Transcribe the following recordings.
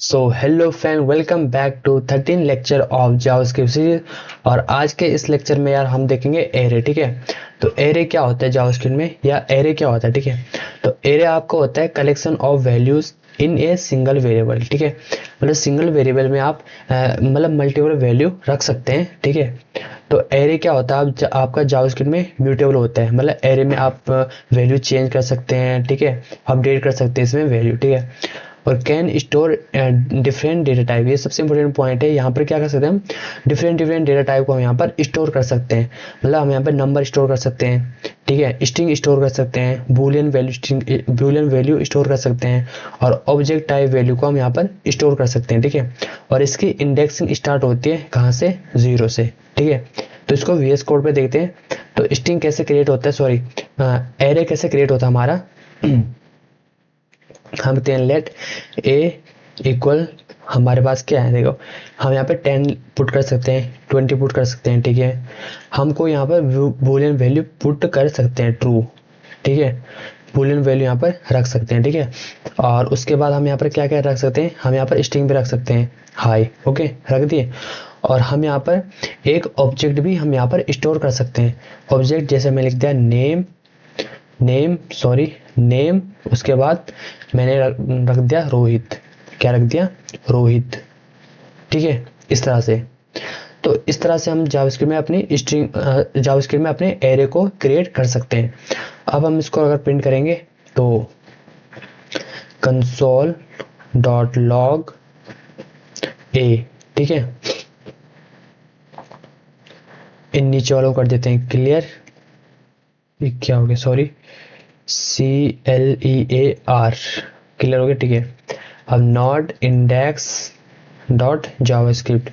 So hello friend, welcome back to 13 lecture of JavaScript series. और आज के इस लेक्चर में यार हम देखेंगे एरे। ठीक है, तो एरे क्या होता है जावास्क्रिप्ट में, या एरे क्या होता है। ठीक है, तो एरे आपको होता है collection of values in a single variable. ठीक है, मतलब सिंगल वेरिएबल में आप मतलब मल्टीपल वैल्यू रख सकते हैं। ठीक है, तो एरे क्या होता है, आपका जावास्क्रिप्ट में म्यूटेबल होता है, मतलब एरे में आप वैल्यू चेंज कर सकते हैं। ठीक है, अपडेट कर सकते हैं इसमें वैल्यू। ठीक है, और can store different data type, ये सबसे इंपॉर्टेंट पॉइंट है। यहाँ पर क्या कर सकते हैं हम, डिफरेंट डिफरेंट डेटा टाइप को हम यहाँ पर स्टोर कर सकते हैं। मतलब हम यहाँ पर नंबर स्टोर कर सकते हैं, ठीक है, स्ट्रिंग स्टोर कर सकते हैं, बूलियन वैल्यू स्टोर कर सकते हैं, और ऑब्जेक्ट टाइप वैल्यू को हम यहाँ पर स्टोर कर सकते हैं। ठीक है, और इसकी इंडेक्सिंग स्टार्ट होती है कहाँ से, 0 से। ठीक है, तो इसको VS कोड पे देखते हैं। तो स्ट्रिंग कैसे क्रिएट होता है, सॉरी एरे कैसे क्रिएट होता है हमारा। हम कहते हैं लेट ए इक्वल, हमारे पास क्या है देखो, हम यहाँ पे 10 पुट कर सकते हैं, 20 पुट कर सकते हैं। ठीक है, हमको यहाँ पर बूलियन वैल्यू पुट कर सकते हैं ट्रू। ठीक है, बूलियन वैल्यू यहाँ पर रख सकते हैं। ठीक है, और उसके बाद हम यहाँ पर क्या क्या रख सकते हैं, हम यहाँ पर स्ट्रिंग भी रख सकते हैं हाई। ओके, रख दिए। और हम यहाँ पर एक ऑब्जेक्ट भी हम यहाँ पर स्टोर कर सकते हैं। ऑब्जेक्ट जैसे मैं लिख दिया नेम, उसके बाद मैंने रख दिया रोहित। क्या रख दिया, रोहित। ठीक है, इस तरह से। तो इस तरह से हम जावास्क्रिप्ट में अपने एरे को क्रिएट कर सकते हैं। अब हम इसको अगर प्रिंट करेंगे तो console.log a, ठीक है, इन नीचे वालों को कर देते हैं क्लियर। ये क्या हो गया, सॉरी, CLEAR, क्लियर हो गया। ठीक है, अब नॉट इंडेक्स डॉट जावास्क्रिप्ट।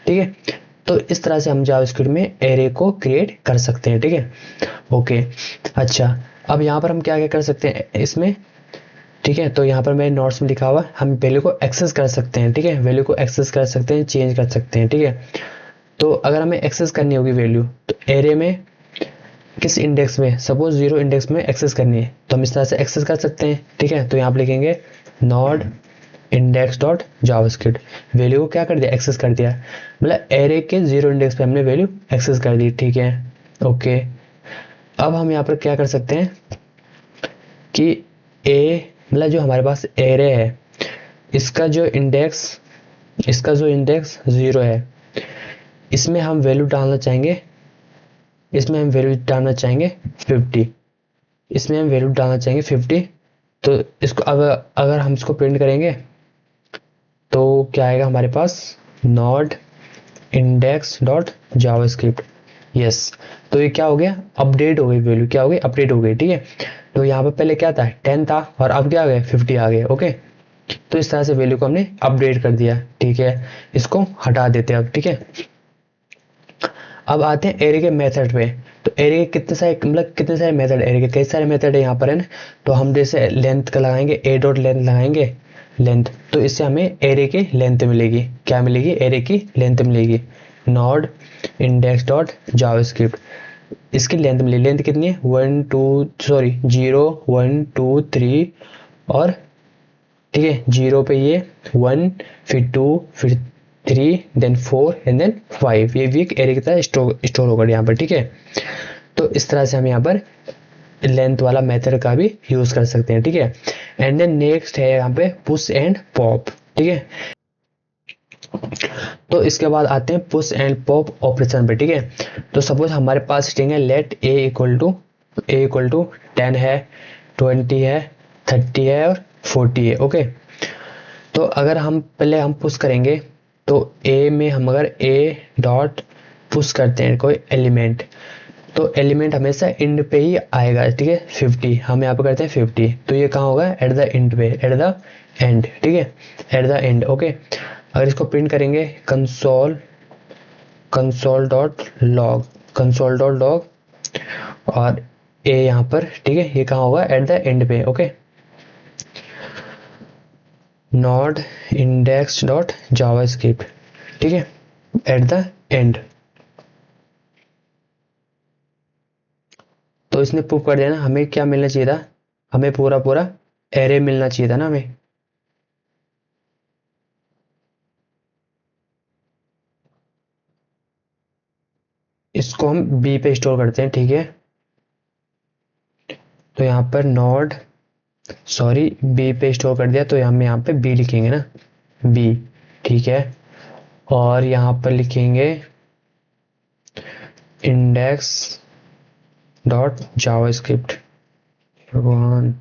ठीक है, तो इस तरह से हम जावास्क्रिप्ट में एरे को क्रिएट कर सकते हैं। ठीक है, ओके। अच्छा, अब यहाँ पर हम क्या क्या कर सकते हैं इसमें। ठीक है, तो यहाँ पर मेरे नोट्स में लिखा हुआ हम वैल्यू को एक्सेस कर सकते हैं। ठीक है, वैल्यू को एक्सेस कर सकते हैं, चेंज कर सकते हैं। ठीक है, तो अगर हमें एक्सेस करनी होगी वैल्यू, तो एरे में किस इंडेक्स में, सपोज 0 इंडेक्स में एक्सेस करनी है, तो हम इस तरह से एक्सेस कर सकते हैं। ठीक है, तो यहाँ पर लिखेंगे not index dot JavaScript, value को क्या कर दिया, एक्सेस कर दिया, मतलब एरे के 0 इंडेक्स पे हमने वैल्यू एक्सेस कर दी। ठीक है, ओके। अब हम यहाँ पर क्या कर सकते हैं कि ए, मतलब जो हमारे पास एरे है, इसका जो इंडेक्स 0 है, इसमें हम वैल्यू डालना चाहेंगे 50, इसमें हम वैल्यू डालना चाहेंगे 50। तो इसको अब अगर हम इसको प्रिंट करेंगे तो क्या आएगा हमारे पास, not index dot JavaScript. Yes, तो ये क्या हो गया, अपडेट हो गई वैल्यू, क्या हो गई, अपडेट हो गई। ठीक है, तो यहाँ पर पहले क्या था, 10 था, और अब क्या आ गया, 50 आ गए। ओके, तो इस तरह से वैल्यू को हमने अपडेट कर दिया। ठीक है, इसको हटा देते हैं अब। ठीक है, अब आते हैं एरे के मेथड पे। तो एरे के कितने सारे मेथड, एरे के कई सारे मेथड है यहाँ पर, है ना। तो हम जैसे लेंथ का लगाएंगे, ए डॉट लेंथ लगाएंगे, लेंथ, तो इससे हमें एरे की लेंथ मिलेगी। क्या मिलेगी, एरे की लेंथ मिलेगी। नॉड इंडेक्स डॉट जावास्क्रिप्ट, इसकी लेंथ मिली, लेंथ कितनी है, 0 1 2 3, और ठीक है, 0 पे ये 1, फिर 2, फिर 3, देन 4 एंड देन 5, ये वीक एरे की तरह स्टोर होगा यहाँ पर। ठीक है, तो इस तरह से हम यहाँ पर लेंथ वाला मेथड का भी यूज कर सकते हैं। ठीक है, एंड देन नेक्स्ट है यहाँ पे पुश एंड पॉप। ठीक है, तो इसके बाद आते हैं पुश एंड पॉप ऑपरेशन पे। ठीक है, तो सपोज हमारे पास स्ट्रिंग है लेट ए इक्वल टू 10 है, 20 है, 30 है, और 40 है। ओके, तो अगर हम पहले हम पुश करेंगे, तो ए में हम अगर ए डॉट पुश करते हैं कोई एलिमेंट, तो एलिमेंट हमेशा इंड पे ही आएगा। ठीक है, 50 हम यहाँ पे करते हैं 50, तो ये कहाँ होगा, एट द एंड पे, एट द एंड। ठीक है, एट द एंड। ओके, अगर इसको प्रिंट करेंगे कंसोल डॉट लॉग, और ए यहाँ पर, ठीक है, ये कहाँ होगा, एट द एंड पे। Okay, not index dot JavaScript, ठीक है, एट द एंड। तो इसने प्रूव कर दिया ना, हमें क्या मिलना चाहिए था, हमें पूरा पूरा एरे मिलना चाहिए था ना हमें। इसको हम बी पे स्टोर करते हैं, ठीक है। तो यहाँ पर नोड, सॉरी, बी पे स्टोर कर दिया, तो हम यहाँ पे बी लिखेंगे ना, बी, ठीक है। और यहाँ पर लिखेंगे इंडेक्स डॉट जावास्क्रिप्ट, भगवान,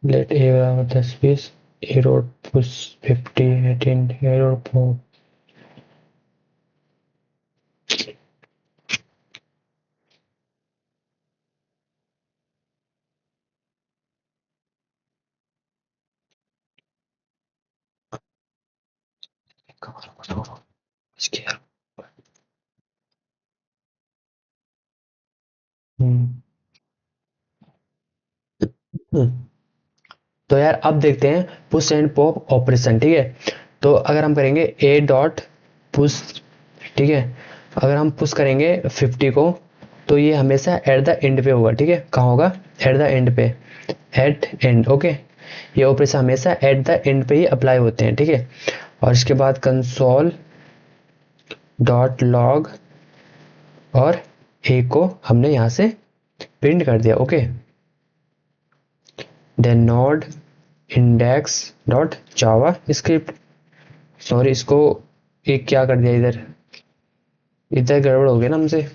लेट ए बराबर 10 20, ए डॉट पुश 50 18, ए डॉट 4, तो यार अब देखते हैं पुश एंड पॉप ऑपरेशन, ठीक है। तो अगर हम करेंगे ए डॉट पुश, ठीक है, अगर हम पुश करेंगे 50 को, तो ये हमेशा एट द एंड पे होगा, ठीक है। कहाँ होगा? एट द एंड पे, एट एंड, ओके। ये ऑपरेशन हमेशा एट द एंड पे ही अप्लाई होते हैं, ठीक है। और इसके बाद कंसोल डॉट लॉग, और ए को हमने यहाँ से प्रिंट कर दिया, okay. Then node index dot JavaScript, sorry, इसको एक क्या कर दिया, इधर इधर गड़बड़ हो गया ना हमसे,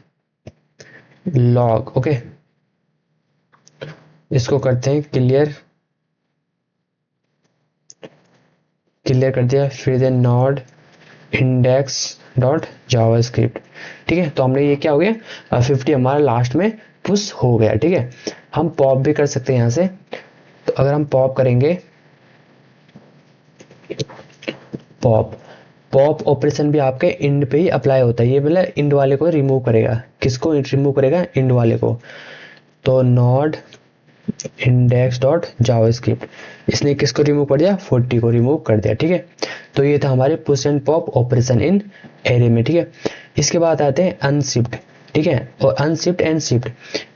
लॉग, ओके। इसको करते हैं क्लियर, क्लियर कर दिया। फिर then node index dot JavaScript, ठीक है। तो हमने ये क्या हो गया, 50 हमारा लास्ट में पुश हो गया, ठीक है। हम पॉप भी कर सकते हैं यहाँ से। तो अगर हम पॉप करेंगे, पॉप, पॉप ऑपरेशन भी आपके इंड पे ही अप्लाई होता है। ये मतलब इंड वाले को रिमूव करेगा, किसको रिमूव करेगा? इंड वाले को। तो नोड इंडेक्स डॉट जावास्क्रिप्ट, इसने किसको रिमूव कर दिया? 40 को रिमूव कर दिया, ठीक है। तो ये था हमारे push and pop operation in array में, ठीक है। इसके बाद आते हैं अनशिफ्ट, ठीक है। और अनशिफ्ट एंड शिफ्ट,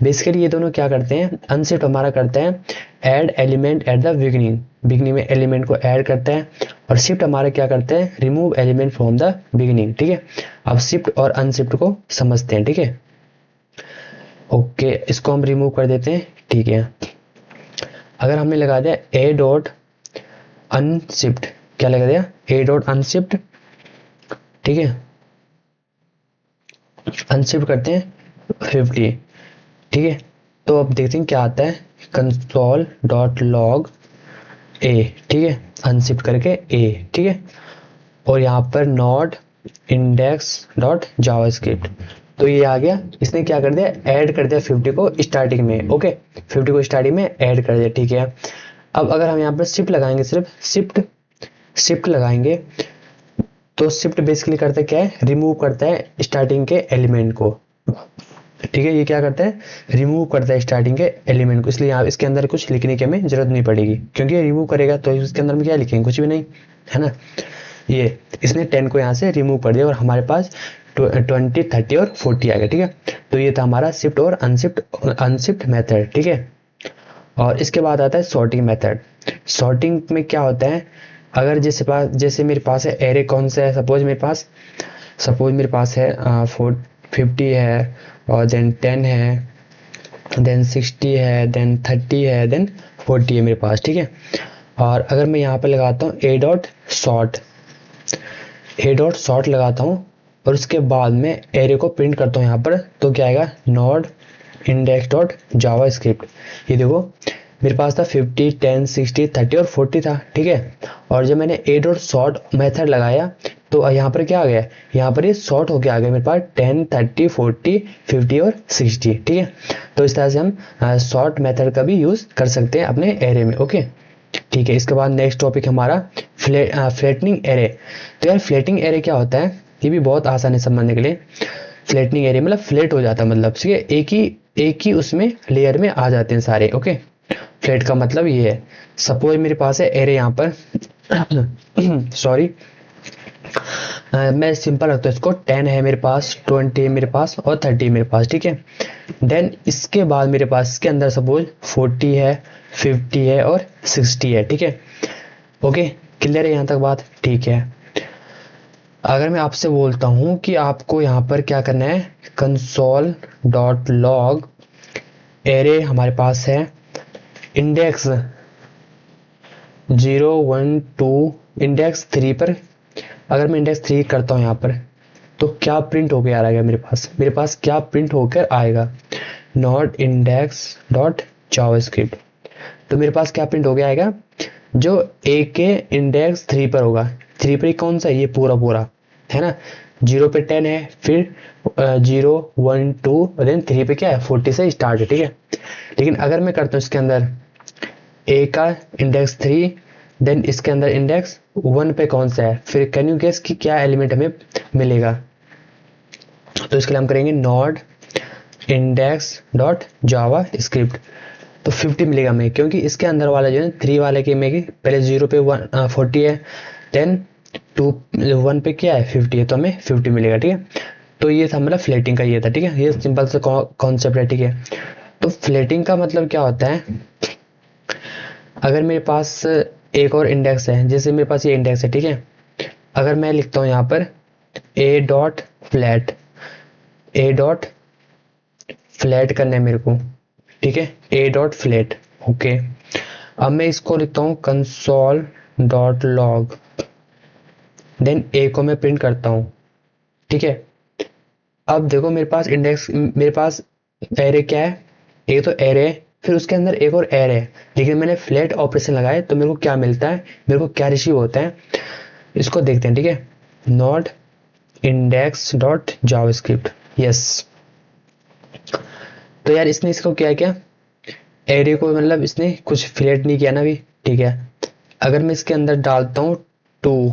बेसिकली ये दोनों क्या करते हैं? अनशिफ्ट हमारा करते हैं add element at the beginning, beginning में एलिमेंट को ऐड करते हैं। और शिफ्ट हमारा क्या करते हैं? Remove element from the beginning, ठीक है। अब शिफ्ट और अनशिफ्ट को समझते हैं, ठीक है। ओके, इसको हम रिमूव कर देते हैं, ठीक है। अगर हमने लगा दिया ए डॉट अनशिफ्ट, क्या लगा दिया? ए डॉट अनशिफ्ट, ठीक है। अनशिफ्ट करते हैं 50, ठीक है। तो अब देखते हैं क्या आता है, कंसोल डॉट लॉग ए, ठीक है, अनशिफ्ट करके ए, ठीक है। और यहाँ पर नोड इंडेक्स डॉट जावास्क्रिप्ट, तो ये आ गया। इसने क्या कर दिया? ऐड कर दिया 50 को स्टार्टिंग में, ओके। 50 को स्टार्टिंग में ऐड कर दिया, ठीक है। अब अगर हम यहाँ पर शिफ्ट लगाएंगे, सिर्फ शिफ्ट, शिफ्ट लगाएंगे, तो शिफ्ट बेसिकली करता है क्या है? रिमूव करता है स्टार्टिंग के एलिमेंट को, ठीक है। ये क्या करता है? रिमूव करता है स्टार्टिंग के एलिमेंट को। इसलिए यहाँ इसके अंदर कुछ लिखने की हमें जरूरत नहीं पड़ेगी, क्योंकि रिमूव करेगा तो इसके अंदर में क्या लिखेंगे? कुछ भी नहीं, है ना। ये इसने 10 को यहाँ से रिमूव कर दिया और हमारे पास 20 30 और 40 आ गया, ठीक है। तो ये था हमारा शिफ्ट और अनशिफ्ट मेथड, ठीक है। और इसके बाद आता है सॉर्टिंग मेथड। सॉर्टिंग में क्या होता है? अगर जैसे मेरे पास है एरे, कौन सा है? सपोज मेरे पास है 50 है, और देन 10 है, देन 60 है, देन 30 है, देन 40 है मेरे पास, ठीक है। और अगर मैं यहाँ पे लगाता हूँ ए डॉट सॉर्ट लगाता हूँ, और उसके बाद में एरे को प्रिंट करता हूँ यहाँ पर, तो क्या आएगा? नोड इंडेक्स डॉट जावा स्क्रिप्ट। ये देखो मेरे पास था 50 10 60 30 और 40 था, ठीक है। और जब मैंने ए डॉट सॉर्ट मेथड लगाया, तो यहाँ पर क्या आ गया? यहाँ पर ये सॉर्ट होके आ गया मेरे पास 10 30 40 50 और 60, ठीक है। तो इस तरह से हम सॉर्ट मेथड का भी यूज कर सकते हैं अपने एरे में, ओके, ठीक है। इसके बाद नेक्स्ट टॉपिक हमारा फ्लैटनिंग एरे। तो यार फ्लैटिंग एरे क्या होता है? ये भी बहुत आसान है समझने के लिए। फ्लैटनिंग एरे मतलब फ्लैट हो जाता है, मतलब ठीक है, एक ही उसमें लेयर में आ जाते हैं सारे, ओके। फ्लैट का मतलब ये है, सपोज मेरे पास है एरे यहाँ पर सॉरी, मैं सिंपल रखता हूँ इसको, 10 है मेरे पास, 20 है मेरे पास, और 30 मेरे पास, ठीक है। देन इसके बाद मेरे पास इसके अंदर सपोज 40 है, 50 है और 60 है, ठीक है। ओके, क्लियर है यहाँ तक बात? ठीक है। अगर मैं आपसे बोलता हूं कि आपको यहाँ पर क्या करना है, कंसोल डॉट लॉग एरे हमारे पास है इंडेक्स 0 1 2 इंडेक्स 3 पर, अगर मैं इंडेक्स 3 करता हूँ यहाँ पर तो क्या प्रिंट होकर आ रहा है मेरे पास क्या प्रिंट होकर आएगा, नॉट इंडेक्स डॉट जावास्क्रिप्ट। तो मेरे पास क्या प्रिंट हो गया आएगा, जो ए के इंडेक्स 3 पर होगा, 3 पर कौन सा ये पूरा है ना, 0 पे 10 है, फिर 0 1 2 और देन 3 पे क्या है 40 से स्टार्ट है, ठीक है। लेकिन अगर मैं करता हूँ इसके अंदर ए का इंडेक्स 3, देन इसके अंदर इंडेक्स 1 पे कौन सा है, फिर कैन यू गेस कि क्या एलिमेंट हमें मिलेगा। तो इसके लिए हम करेंगे not index dot Java script, तो 50 मिलेगा हमें, क्योंकि इसके अंदर वाला जो है 3 वाले के में पहले 0 पे 40 है, देन 2 1 पे क्या है 50 है, तो हमें 50 मिलेगा, ठीक है। तो ये था मतलब फ्लेटिंग का ये था, ठीक है, ये सिंपल सा कॉन्सेप्ट है, ठीक है। तो फ्लेटिंग का मतलब क्या होता है, अगर मेरे पास एक और इंडेक्स है, जैसे मेरे पास ये इंडेक्स है, ठीक है, अगर मैं लिखता हूँ यहाँ पर ए डॉट फ्लैट करना है मेरे को, ठीक है, ए डॉट फ्लैट, ओके। अब मैं इसको लिखता हूँ कंसोल डॉट लॉग, देन ए को मैं प्रिंट करता हूँ, ठीक है। अब देखो मेरे पास एरे क्या है, एक तो एरे है, फिर उसके अंदर एक और एरे है, लेकिन मैंने फ्लैट ऑपरेशन लगाया तो मेरे को क्या मिलता है, मेरे को क्या रिसीव होता है, इसको देखते हैं, ठीक है। Not index dot JavaScript, yes. तो यार इसने इसको क्या एरे को मतलब इसने कुछ फ्लैट नहीं किया ना भी, ठीक है। अगर मैं इसके अंदर डालता हूँ 2,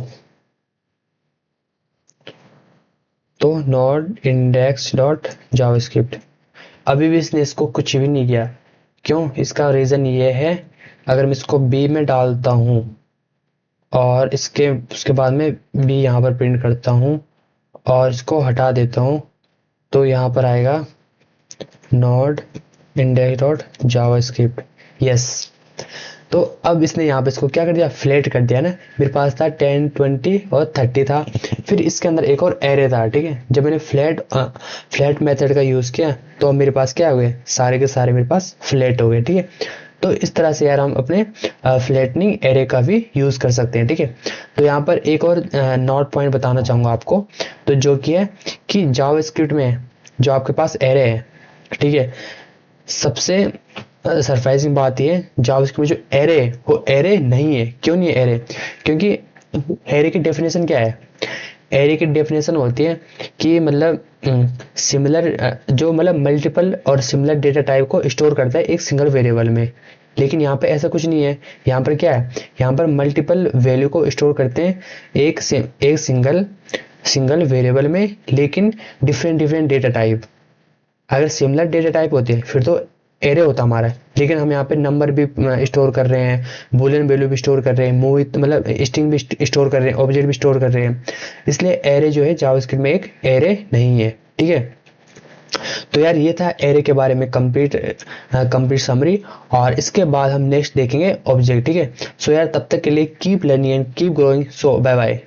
तो नॉट इंडेक्स डॉट जावास्क्रिप्ट, अभी भी इसने इसको कुछ भी नहीं किया, क्यों, इसका रीज़न ये है, अगर मैं इसको बी में डालता हूँ और उसके बाद में बी यहाँ पर प्रिंट करता हूँ और इसको हटा देता हूँ, तो यहाँ पर आएगा not index dot JavaScript, yes. तो अब इसने यहाँ पे इसको क्या कर दिया, फ्लैट कर दिया ना। मेरे पास था 10 20 और 30 था, फिर इसके अंदर एक और एरे था, ठीक है। जब मैंने फ्लैट मेथड का यूज़ किया तो अब मेरे पास क्या हो गए, सारे के सारे मेरे पास फ्लैट हो गए, ठीक है। तो इस तरह से यार हम अपने फ्लैटनिंग एरे का भी यूज़ कर सकते हैं, ठीक है। तो यहाँ पर एक और नोट पॉइंट बताना चाहूँगा आपको, तो जो कि है कि जावास्क्रिप्ट में जो आपके पास एरे है, ठीक है, सबसे सरप्राइजिंग बात ये जावास्क्रिप्ट में जो एरे है वो एरे नहीं है। क्यों नहीं है एरे, क्योंकि एरे की डेफिनेशन क्या है, एरे की डेफिनेशन होती है कि मतलब सिमिलर जो मतलब मल्टीपल और सिमिलर डेटा टाइप को स्टोर करता है एक सिंगल वेरिएबल में। लेकिन यहाँ पे ऐसा कुछ नहीं है, यहाँ पर क्या है, यहाँ पर मल्टीपल वैल्यू को स्टोर करते हैं एक सिंगल वेरिएबल में, लेकिन डिफरेंट डेटा टाइप। अगर सिमिलर डेटा टाइप होते हैं फिर तो एरे होता हमारा, लेकिन हम यहाँ पे नंबर भी स्टोर कर रहे हैं, बूलियन वैल्यू भी स्टोर कर रहे हैं, मूवी मतलब स्ट्रिंग भी स्टोर कर रहे हैं, ऑब्जेक्ट भी स्टोर कर रहे हैं, इसलिए एरे जो है जावास्क्रिप्ट में एक एरे नहीं है, ठीक है। तो यार ये था एरे के बारे में कंप्लीट समरी, और इसके बाद हम नेक्स्ट देखेंगे ऑब्जेक्ट, ठीक है। सो यार तब तक के लिए keep learning and keep growing, so bye bye.